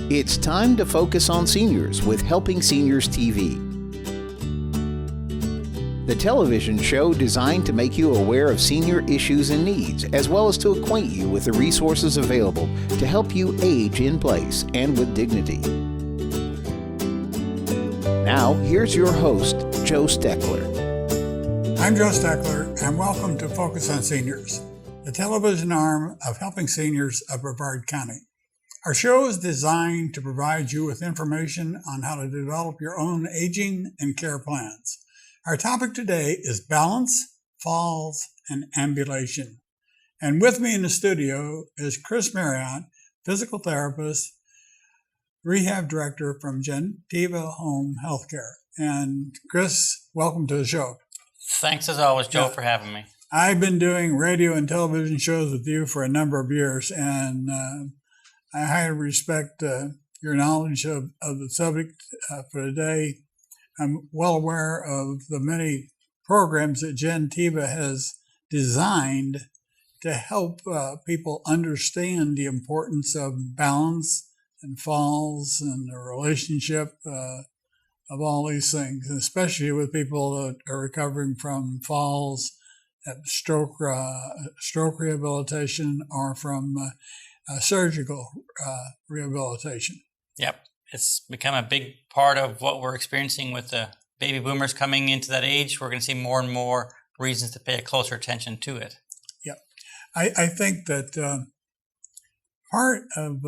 It's time to focus on seniors with Helping Seniors TV. The television show designed to make you aware of senior issues and needs, as well as to acquaint you with the resources available to help you age in place and with dignity. Now, here's your host, Joe Steckler. I'm Joe Steckler, and welcome to Focus on Seniors, the television arm of Helping Seniors of Brevard County. Our show is designed to provide you with information on how to develop your own aging and care plans. Our topic today is balance, falls, and ambulation. And with me in the studio is Chris Marriott, physical therapist, Rehab Director from Gentiva Home Healthcare. And Chris, welcome to the show. Thanks as always, Joe, for having me. I've been doing radio and television shows with you for a number of years, and I highly respect your knowledge of the subject for today. I'm well aware of the many programs that Gentiva has designed to help people understand the importance of balance and falls and the relationship of all these things, especially with people that are recovering from falls, stroke rehabilitation, or from surgical rehabilitation. Yep. It's become a big part of what we're experiencing with the baby boomers coming into that age. We're going to see more and more reasons to pay a closer attention to it. Yep. I think that part of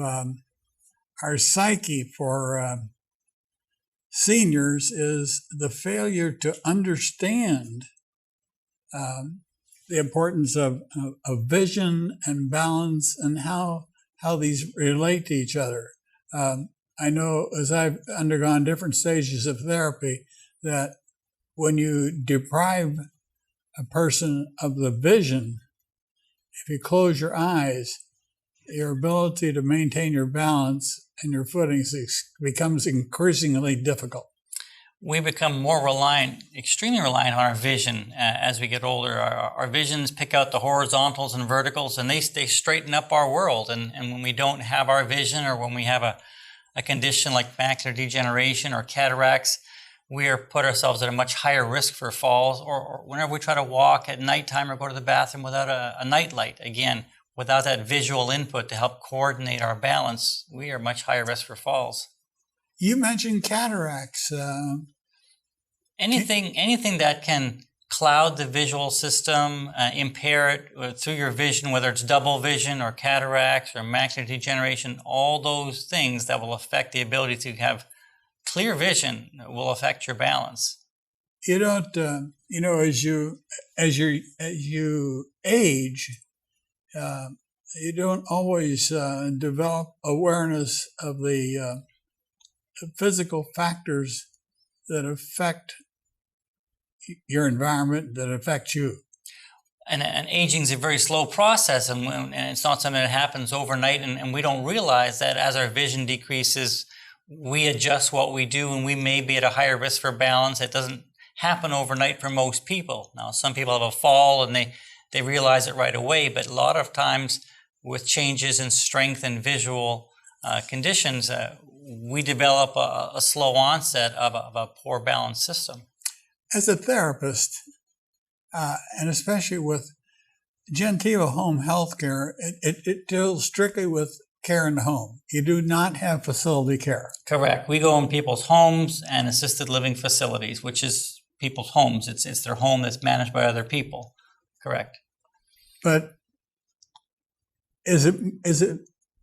our psyche for seniors is the failure to understand the importance of vision and balance and how these relate to each other. I know as I've undergone different stages of therapy that when you deprive a person of the vision, if you close your eyes, your ability to maintain your balance and your footing becomes increasingly difficult. We become more reliant, extremely reliant on our vision as we get older. Our visions pick out the horizontals and verticals, and they straighten up our world. And when we don't have our vision, or when we have a condition like macular degeneration or cataracts, we put ourselves at a much higher risk for falls, or whenever we try to walk at nighttime or go to the bathroom without a night light. Again, without that visual input to help coordinate our balance, we are much higher risk for falls. You mentioned cataracts. Anything that can cloud the visual system, impair it through your vision, whether it's double vision or cataracts or macular degeneration, all those things that will affect the ability to have clear vision will affect your balance. You don't, as you age, you don't always develop awareness of the physical factors that affect your environment, that affect you. And aging is a very slow process, and it's not something that happens overnight, and we don't realize that as our vision decreases, we adjust what we do, and we may be at a higher risk for balance. It doesn't happen overnight for most people. Now, some people have a fall and they realize it right away, but a lot of times with changes in strength and visual conditions, we develop a slow onset of a poor balance system. As a therapist, and especially with Gentiva Home Healthcare, it deals strictly with care in the home. You do not have facility care. Correct. We go in people's homes and assisted living facilities, which is people's homes. It's their home that's managed by other people. Correct. But is it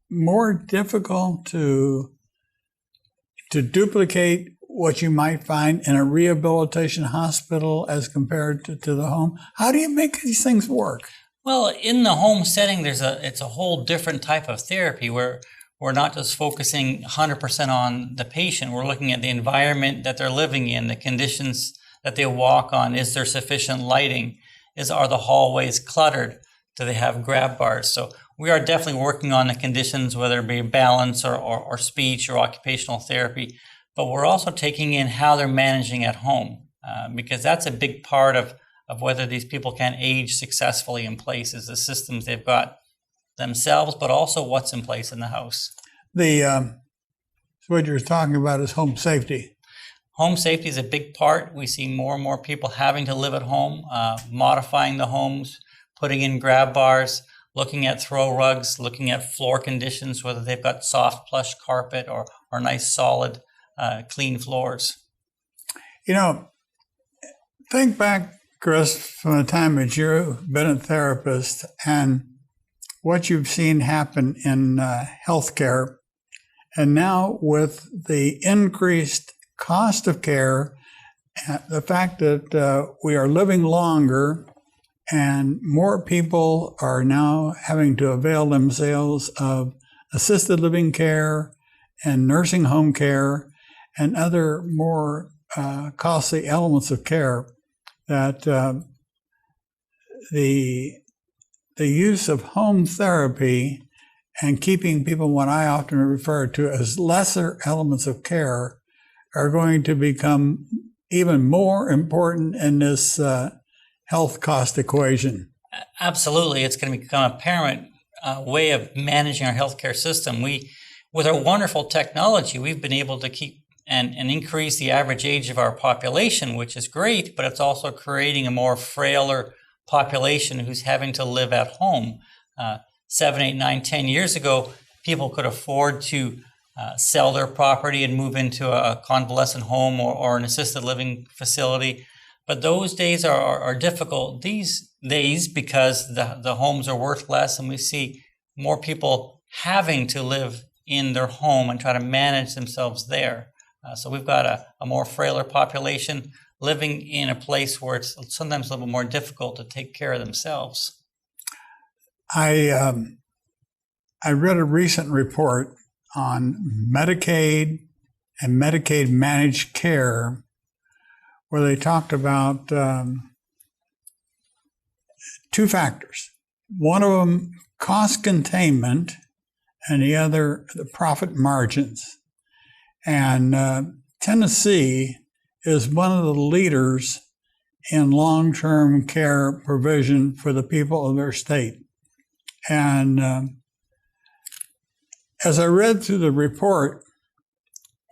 more difficult to duplicate what you might find in a rehabilitation hospital as compared to the home? How do you make these things work? Well, in the home setting, it's a whole different type of therapy where we're not just focusing 100% on the patient. We're looking at the environment that they're living in, the conditions that they walk on. Is there sufficient lighting? Are the hallways cluttered? Do they have grab bars? So we are definitely working on the conditions, whether it be balance or speech or occupational therapy. But we're also taking in how they're managing at home, because that's a big part of whether these people can age successfully in place, is the systems they've got themselves, but also what's in place in the house. The So what you're talking about is home safety. Home safety is a big part. We see more and more people having to live at home, modifying the homes, putting in grab bars, looking at throw rugs, looking at floor conditions, whether they've got soft plush carpet or nice solid clean floors. Think back, Chris, from the time that you've been a therapist and what you've seen happen in healthcare, and now with the increased cost of care, the fact that we are living longer and more people are now having to avail themselves of assisted living care and nursing home care and other more costly elements of care, that the use of home therapy and keeping people, what I often refer to as lesser elements of care, are going to become even more important in this health cost equation. Absolutely. It's going to become a paramount way of managing our healthcare system. With our wonderful technology, we've been able to keep and increase the average age of our population, which is great, but it's also creating a more frailer population who's having to live at home. 7, 8, 9, 10 years ago, people could afford to sell their property and move into a convalescent home or an assisted living facility. But those days are difficult these days because the homes are worth less, and we see more people having to live in their home and try to manage themselves there. So we've got a more frailer population living in a place where it's sometimes a little more difficult to take care of themselves. I read a recent report on Medicaid and Medicaid managed care where they talked about two factors. One of them, cost containment, and the other, the profit margins. And Tennessee is one of the leaders in long-term care provision for the people of their state. And as I read through the report,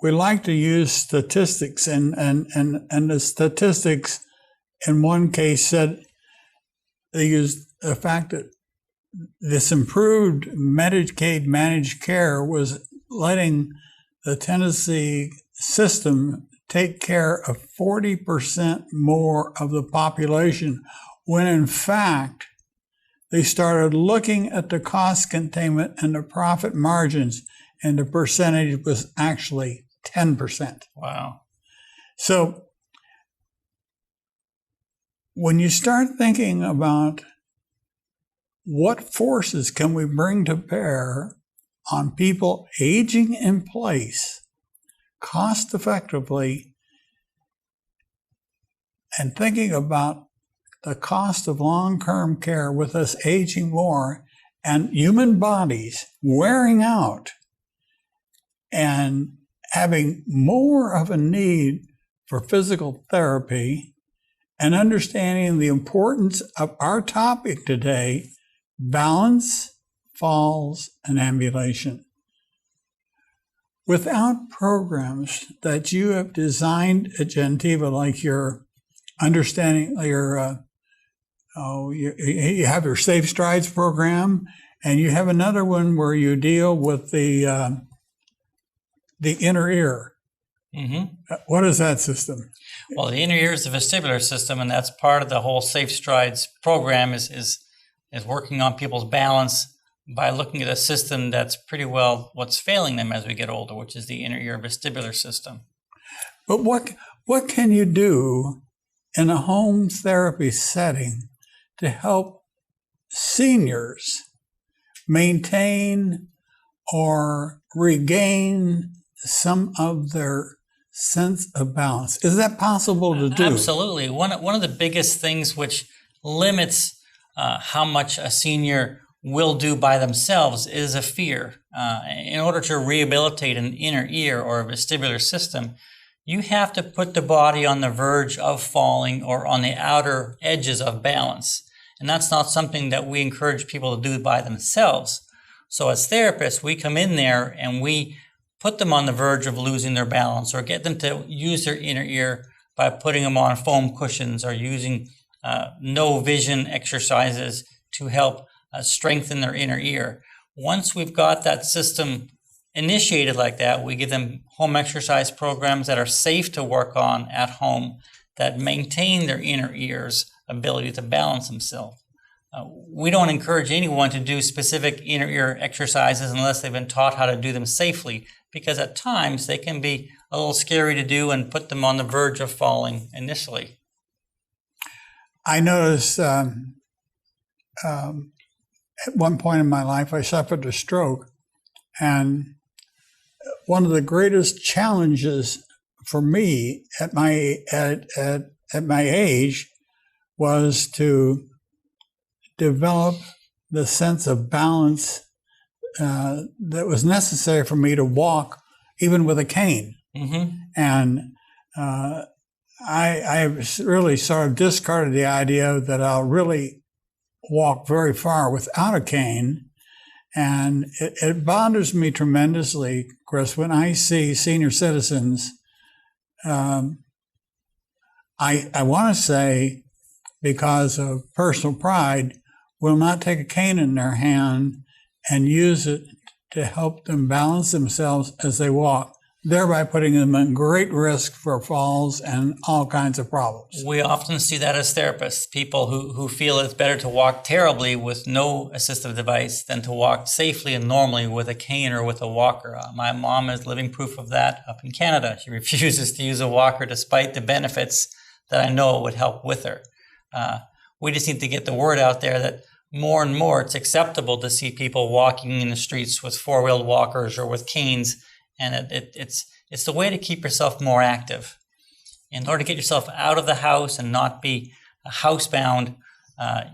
we like to use statistics, and the statistics in one case said they used the fact that this improved Medicaid managed care was letting the Tennessee system take care of 40% more of the population, when in fact they started looking at the cost containment and the profit margins, and the percentage was actually 10%. Wow. So when you start thinking about what forces can we bring to bear on people aging in place cost effectively, and thinking about the cost of long-term care with us aging more and human bodies wearing out and having more of a need for physical therapy, and understanding the importance of our topic today, balance, falls, and ambulation. Without programs that you have designed at Gentiva, like your understanding, you have your Safe Strides program, and you have another one where you deal with the inner ear. Mm-hmm. What is that system? Well, the inner ear is the vestibular system, and that's part of the whole Safe Strides program is working on people's balance by looking at a system that's pretty well what's failing them as we get older, which is the inner ear vestibular system. But what can you do in a home therapy setting to help seniors maintain or regain some of their sense of balance? Is that possible to do? Absolutely. One of the biggest things which limits how much a senior will do by themselves is a fear. In order to rehabilitate an inner ear or a vestibular system, you have to put the body on the verge of falling or on the outer edges of balance. And that's not something that we encourage people to do by themselves. So as therapists, we come in there and we put them on the verge of losing their balance, or get them to use their inner ear by putting them on foam cushions or using no vision exercises to help strengthen their inner ear. Once we've got that system initiated like that, we give them home exercise programs that are safe to work on at home that maintain their inner ear's ability to balance themselves. We don't encourage anyone to do specific inner ear exercises unless they've been taught how to do them safely, because at times they can be a little scary to do and put them on the verge of falling initially. I noticed at one point in my life I suffered a stroke, and one of the greatest challenges for me at my age was to develop the sense of balance that was necessary for me to walk even with a cane. Mm-hmm. And I really sort of discarded the idea that I'll really walk very far without a cane. And it bothers me tremendously, Chris, when I see senior citizens, I want to say, because of personal pride, will not take a cane in their hand and use it to help them balance themselves as they walk, thereby putting them at great risk for falls and all kinds of problems. We often see that as therapists, people who feel it's better to walk terribly with no assistive device than to walk safely and normally with a cane or with a walker. My mom is living proof of that up in Canada. She refuses to use a walker despite the benefits that I know it would help with her. We just need to get the word out there that more and more it's acceptable to see people walking in the streets with four-wheeled walkers or with canes, and it's the way to keep yourself more active. In order to get yourself out of the house and not be housebound,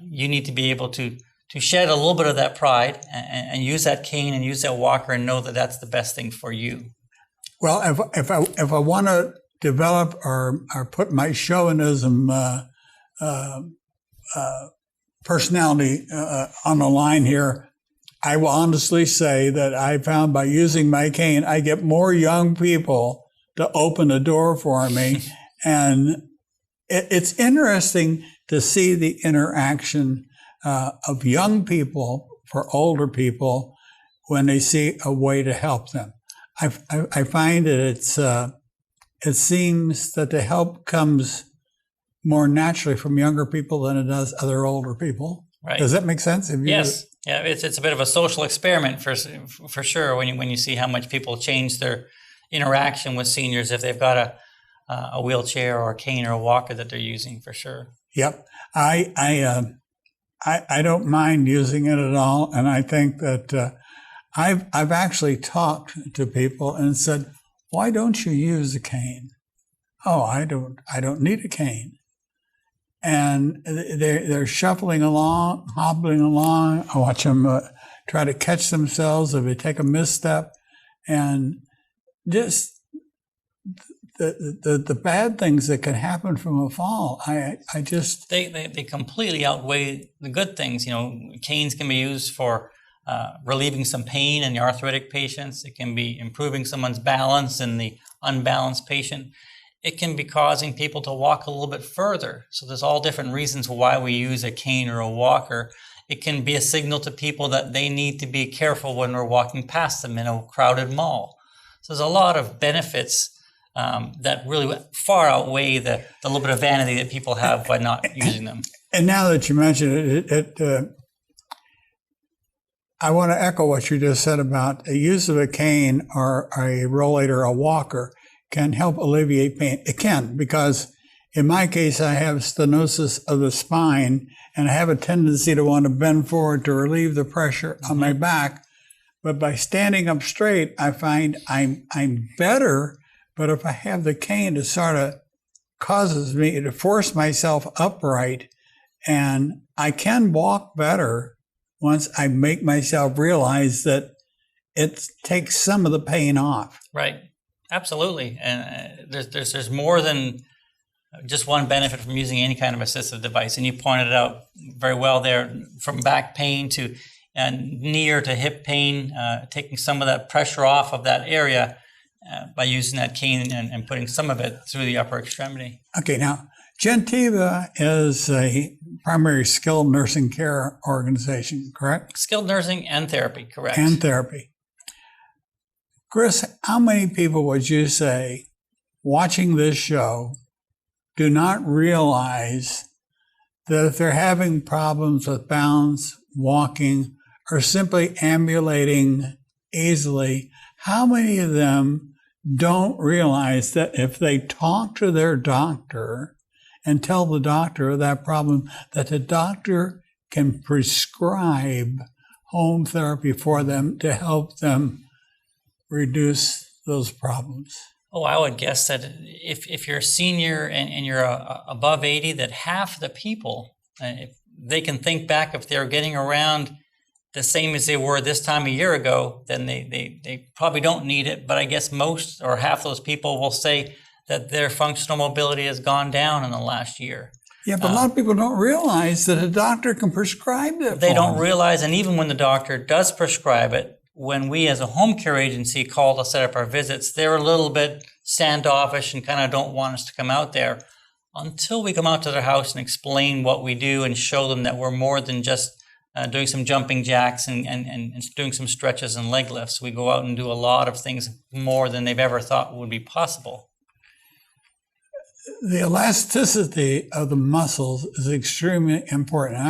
you need to be able to shed a little bit of that pride and use that cane and use that walker and know that that's the best thing for you. Well, if I want to develop or put my chauvinism personality on the line here, I will honestly say that I found by using my cane, I get more young people to open the door for me. And it's interesting to see the interaction of young people for older people when they see a way to help them. I find that it seems that the help comes more naturally from younger people than it does other older people. Right. Does that make sense? Yes. Yeah, it's a bit of a social experiment for sure when you see how much people change their interaction with seniors if they've got a wheelchair or a cane or a walker that they're using, for sure. Yep. I don't mind using it at all, and I think that I've actually talked to people and said, "Why don't you use a cane?" "Oh, I don't need a cane." And they're shuffling along, hobbling along. I watch them try to catch themselves if they take a misstep, and just the bad things that can happen from a fall. I just they completely outweigh the good things. You know, canes can be used for relieving some pain in the arthritic patients. It can be improving someone's balance in the unbalanced patient. It can be causing people to walk a little bit further. So there's all different reasons why we use a cane or a walker. It can be a signal to people that they need to be careful when we're walking past them in a crowded mall. So there's a lot of benefits that really far outweigh the little bit of vanity that people have by not using them. And now that you mention it, I want to echo what you just said about the use of a cane or a rollator or a walker can help alleviate pain. It can, because in my case, I have stenosis of the spine, and I have a tendency to want to bend forward to relieve the pressure on my back. But by standing up straight, I find I'm better. But if I have the cane, it sort of causes me to force myself upright, and I can walk better once I make myself realize that it takes some of the pain off. Right. Absolutely. And there's more than just one benefit from using any kind of assistive device. And you pointed it out very well there, from back pain to and knee or to hip pain, taking some of that pressure off of that area by using that cane and putting some of it through the upper extremity. Okay, now, Gentiva is a primary skilled nursing care organization, correct? Skilled nursing and therapy, correct. And therapy. Chris, how many people would you say watching this show do not realize that if they're having problems with balance, walking, or simply ambulating easily, how many of them don't realize that if they talk to their doctor and tell the doctor of that problem, that the doctor can prescribe home therapy for them to help them reduce those problems? Oh, I would guess that if you're a senior and you're above 80, that half the people, if they can think back, if they're getting around the same as they were this time a year ago, then they probably don't need it. But I guess most or half those people will say that their functional mobility has gone down in the last year. Yeah, but a lot of people don't realize that a doctor can prescribe that. They don't realize, and even when the doctor does prescribe it, when we as a home care agency call to set up our visits, they're a little bit standoffish and kind of don't want us to come out there until we come out to their house and explain what we do and show them that we're more than just doing some jumping jacks and doing some stretches and leg lifts. We go out and do a lot of things more than they've ever thought would be possible. The elasticity of the muscles is extremely important.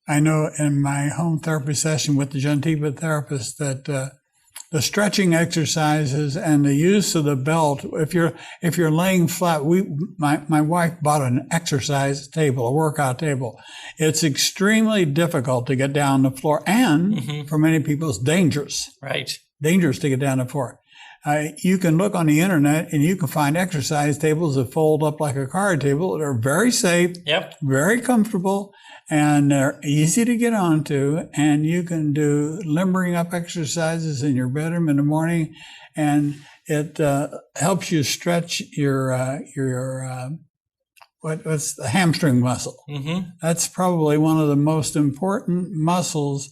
I know in my home therapy session with the Gentiva therapist that the stretching exercises and the use of the belt, if you're laying flat, my wife bought an exercise table, a workout table. It's extremely difficult to get down the floor, and for many people, it's dangerous. Right. Dangerous to get down the floor. You can look on the internet and you can find exercise tables that fold up like a card table. They're very safe, very comfortable, and they're easy to get onto. And you can do limbering up exercises in your bedroom in the morning, and it helps you stretch your what's the hamstring muscle. That's probably one of the most important muscles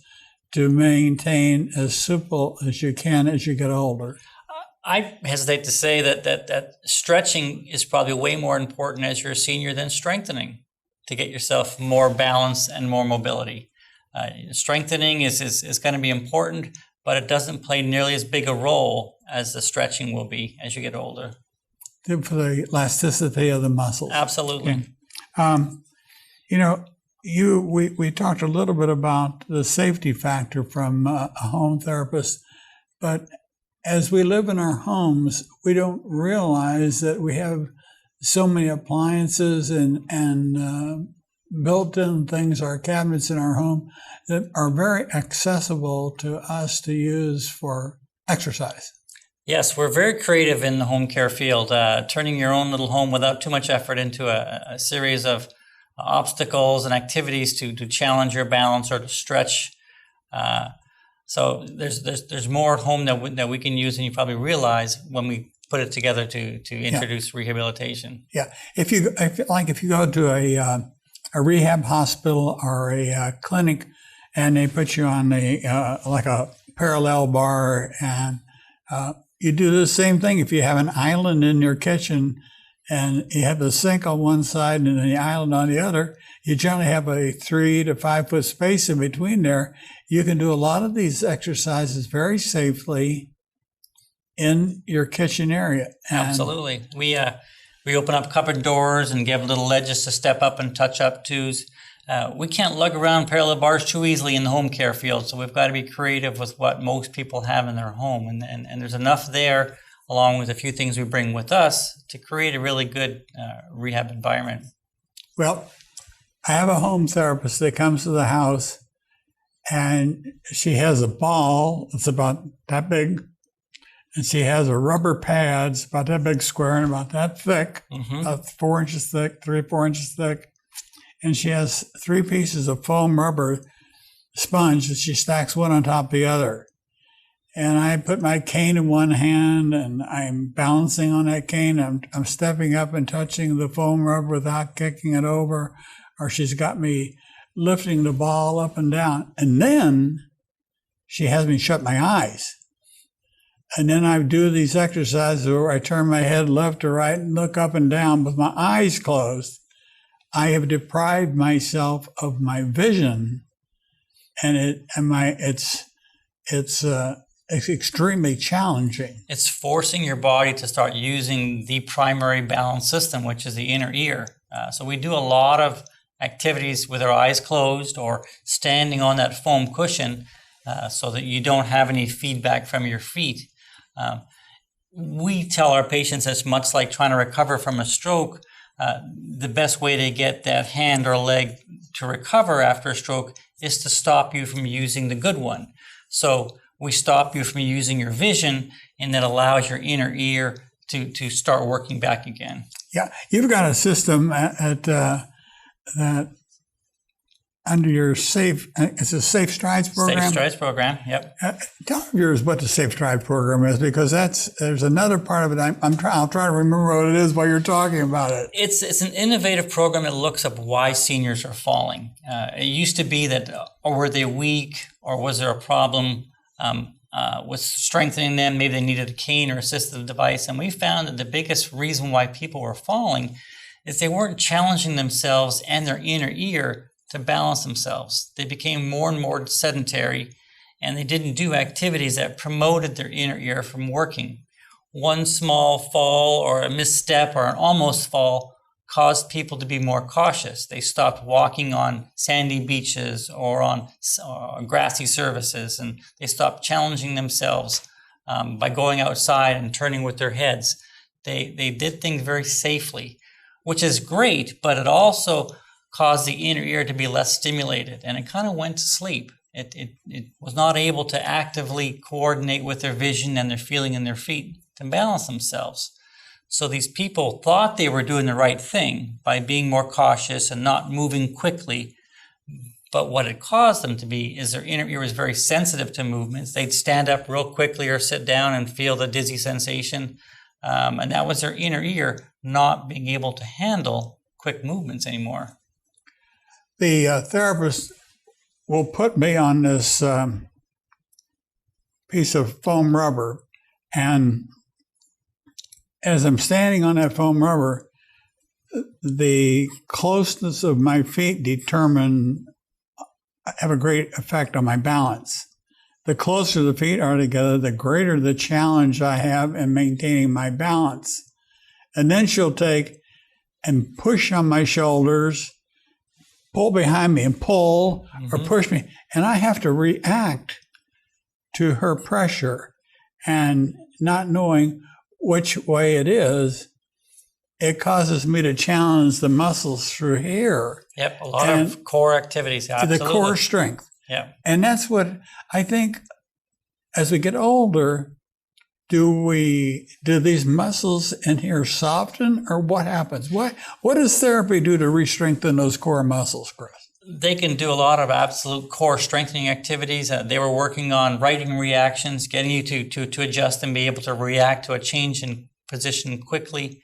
to maintain as supple as you can as you get older. I hesitate to say that stretching is probably way more important as you're a senior than strengthening to get yourself more balance and more mobility. Strengthening is going to be important, but it doesn't play nearly as big a role as the stretching will be as you get older. For the elasticity of the muscles. Absolutely. Okay. We talked a little bit about the safety factor from a home therapist, but as we live in our homes, we don't realize that we have so many appliances and built-in things, our cabinets in our home, that are very accessible to us to use for exercise. Yes, we're very creative in the home care field, turning your own little home without too much effort into a series of obstacles and activities to challenge your balance or to stretch. So there's more at home that we can use than you probably realize when we put it together to introduce rehabilitation. Yeah, if you go to a rehab hospital or a clinic, and they put you on like a parallel bar, and you do the same thing. If you have an island in your kitchen and you have the sink on one side and the island on the other, you generally have a 3 to 5 foot space in between there. You can do a lot of these exercises very safely in your kitchen area. Absolutely. We open up cupboard doors and give little ledges to step up and touch up to. We can't lug around parallel bars too easily in the home care field, so we've got to be creative with what most people have in their home. And there's enough there, along with a few things we bring with us, to create a really good rehab environment. Well, I have a home therapist that comes to the house, and she has a ball that's about that big, and she has a rubber pads about that big square and about that thick, about 4 inches thick, 3 or 4 inches thick. And she has 3 pieces of foam rubber sponge that she stacks one on top of the other. And I put my cane in one hand, and I'm balancing on that cane. I'm stepping up and touching the foam rubber without kicking it over. Or she's got me lifting the ball up and down. And then she has me shut my eyes. And then I do these exercises where I turn my head left to right and look up and down with my eyes closed. I have deprived myself of my vision, and it's extremely challenging. It's forcing your body to start using the primary balance system, which is the inner ear. So we do a lot of activities with our eyes closed or standing on that foam cushion so that you don't have any feedback from your feet. We tell our patients it's much like trying to recover from a stroke. The best way to get that hand or leg to recover after a stroke is to stop you from using the good one. So we stop you from using your vision, and that allows your inner ear to start working back again. Yeah, you've got a system at that under your it's a Safe Strides program. Safe Strides program, yep. Tell viewers what the Safe Strides program is, because there's another part of it. I'll try to remember what it is while you're talking about it. It's an innovative program that looks up why seniors are falling. It used to be that, or were they weak, or was there a problem with strengthening them? Maybe they needed a cane or assistive device. And we found that the biggest reason why people were falling is they weren't challenging themselves and their inner ear to balance themselves. They became more and more sedentary, and they didn't do activities that promoted their inner ear from working. One small fall or a misstep or an almost fall caused people to be more cautious. They stopped walking on sandy beaches or on grassy surfaces, and they stopped challenging themselves by going outside and turning with their heads. They did things very safely, which is great, but it also caused the inner ear to be less stimulated, and it kind of went to sleep. It was not able to actively coordinate with their vision and their feeling in their feet to balance themselves. So these people thought they were doing the right thing by being more cautious and not moving quickly, but what it caused them to be is their inner ear was very sensitive to movements. They'd stand up real quickly or sit down and feel the dizzy sensation, and that was their inner ear not being able to handle quick movements anymore. The therapist will put me on this piece of foam rubber, and as I'm standing on that foam rubber, the closeness of my feet have a great effect on my balance. The closer the feet are together, the greater the challenge I have in maintaining my balance. And then she'll take and push on my shoulders, pull behind me and pull or push me. And I have to react to her pressure, and not knowing which way it is, it causes me to challenge the muscles through here. Yep, a lot of core activities. Absolutely. The core strength. Yeah. And that's what I think as we get older, do these muscles in here soften, or what happens? What does therapy do to re-strengthen those core muscles, Chris? They can do a lot of absolute core strengthening activities. They were working on writing reactions, getting you to adjust and be able to react to a change in position quickly.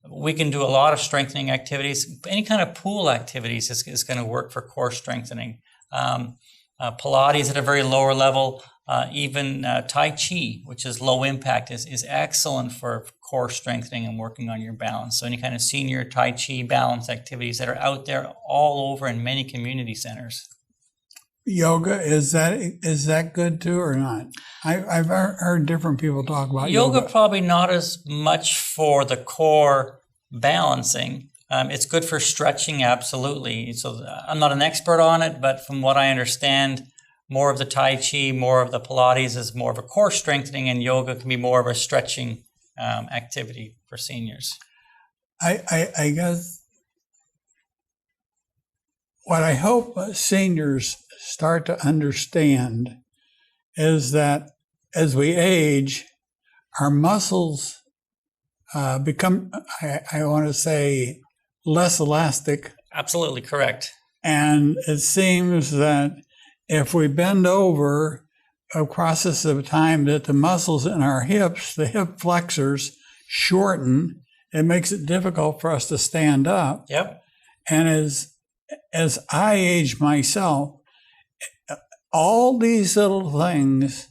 We can do a lot of strengthening activities. Any kind of pool activities is going to work for core strengthening. Pilates at a very lower level, even Tai Chi, which is low impact, is excellent for core strengthening and working on your balance. So any kind of senior Tai Chi balance activities that are out there all over in many community centers. Yoga, is that good too or not? I've heard different people talk about yoga. Yoga probably not as much for the core balancing. It's good for stretching, absolutely. So I'm not an expert on it, but from what I understand, more of the Tai Chi, more of the Pilates is more of a core strengthening, and yoga can be more of a stretching activity for seniors. I guess what I hope seniors start to understand is that as we age, our muscles become, I want to say, less elastic. Absolutely correct. And it seems that if we bend over a process of time, that the muscles in our hips, the hip flexors, shorten. It makes it difficult for us to stand up. Yep. And as I age myself, all these little things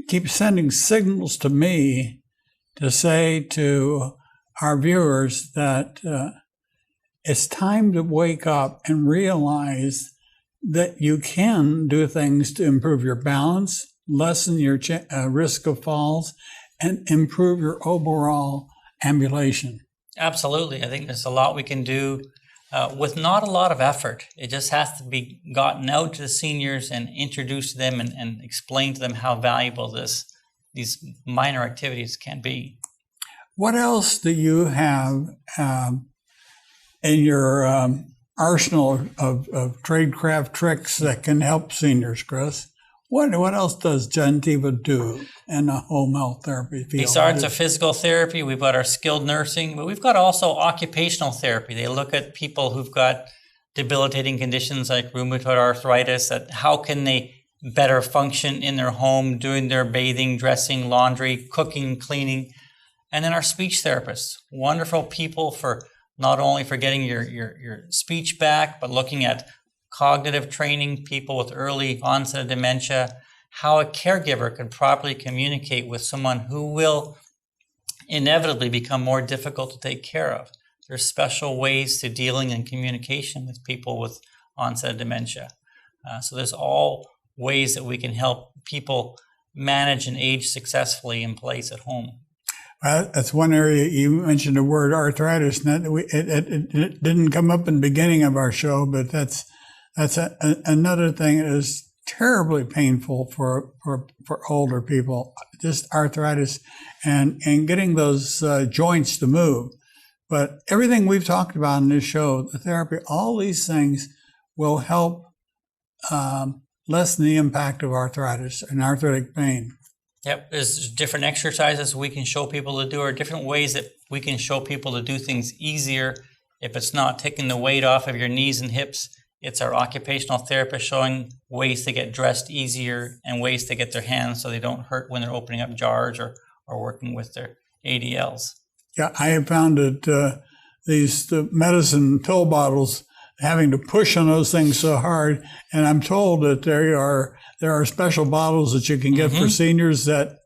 keep sending signals to me to say to our viewers that it's time to wake up and realize that you can do things to improve your balance, lessen your risk of falls, and improve your overall ambulation. Absolutely. I think there's a lot we can do with not a lot of effort. It just has to be gotten out to the seniors and introduced to them and explained to them how valuable these minor activities can be. What else do you have in your arsenal of tradecraft tricks that can help seniors, Chris? What else does Gentiva do in the home health therapy field? Besides our physical therapy, we've got our skilled nursing, but we've got also occupational therapy. They look at people who've got debilitating conditions like rheumatoid arthritis, that how can they better function in their home, doing their bathing, dressing, laundry, cooking, cleaning. And then our speech therapists, wonderful people for not only for getting your speech back, but looking at cognitive training, people with early onset of dementia, how a caregiver can properly communicate with someone who will inevitably become more difficult to take care of. There's special ways to dealing and communication with people with onset of dementia. So there's all ways that we can help people manage and age successfully in place at home. That's one area you mentioned the word arthritis. And it didn't come up in the beginning of our show, but that's another thing that is terribly painful for older people, just arthritis and getting those joints to move. But everything we've talked about in this show, the therapy, all these things will help lessen the impact of arthritis and arthritic pain. Yep, there's different exercises we can show people to do, or different ways that we can show people to do things easier. If it's not taking the weight off of your knees and hips, it's our occupational therapist showing ways to get dressed easier and ways to get their hands so they don't hurt when they're opening up jars or working with their ADLs. Yeah, I have found that the medicine pill bottles, having to push on those things so hard, and I'm told that there are special bottles that you can get for seniors that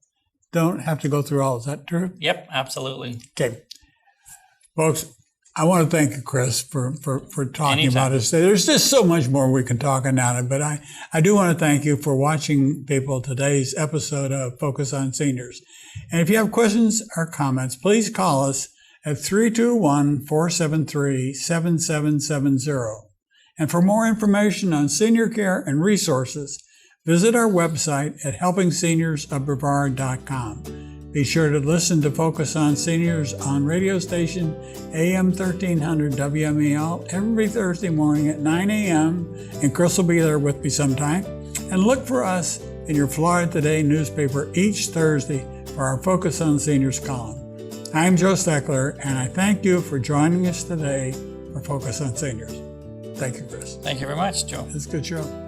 don't have to go through all. Is that true? Yep, absolutely. Okay. Folks, I want to thank you, Chris, for talking about this. There's just so much more we can talk about it, but I do want to thank you for watching, people, today's episode of Focus on Seniors. And if you have questions or comments, please call us at 321-473-7770. And for more information on senior care and resources, visit our website at helpingseniorsofbrevard.com. Be sure to listen to Focus on Seniors on radio station AM 1300 WMEL every Thursday morning at 9 a.m. And Chris will be there with me sometime. And look for us in your Florida Today newspaper each Thursday for our Focus on Seniors column. I'm Joe Steckler, and I thank you for joining us today for Focus on Seniors. Thank you, Chris. Thank you very much, Joe. It's a good show.